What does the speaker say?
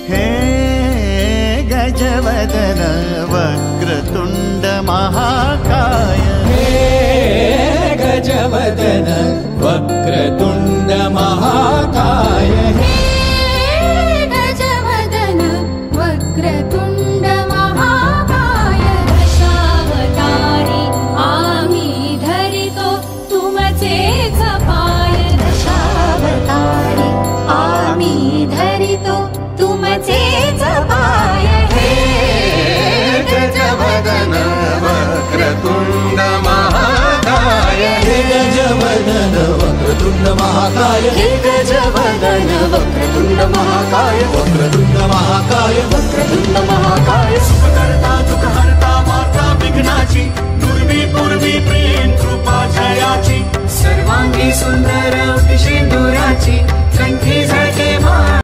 हे गजवदन वक्रतुंड महाकाय, हे गजवदन वक्रतुंड महाकाय, हे गजवदन वक्रतुंड महाकाय, दशावतारी आम्ही धरितो तुमचेच पाय, दशावतारी आम्ही धरितो तुमचेच पाय, हे गजवदन वक्रतुंड महाकाय, हे गजवदन वक्रतुंड महाकाय, हे गजवदन वक्रतुंड महाकाय, वक्रतुंड महाकाय, वक्रतुंड महाकाय, सुखकर्ता दुःखहर्ता माता विघ्नाची, दुर्वी पूर्वी प्रेम कृपा जयाची, सर्वांगी सुंदर सिंदुराची, कंठी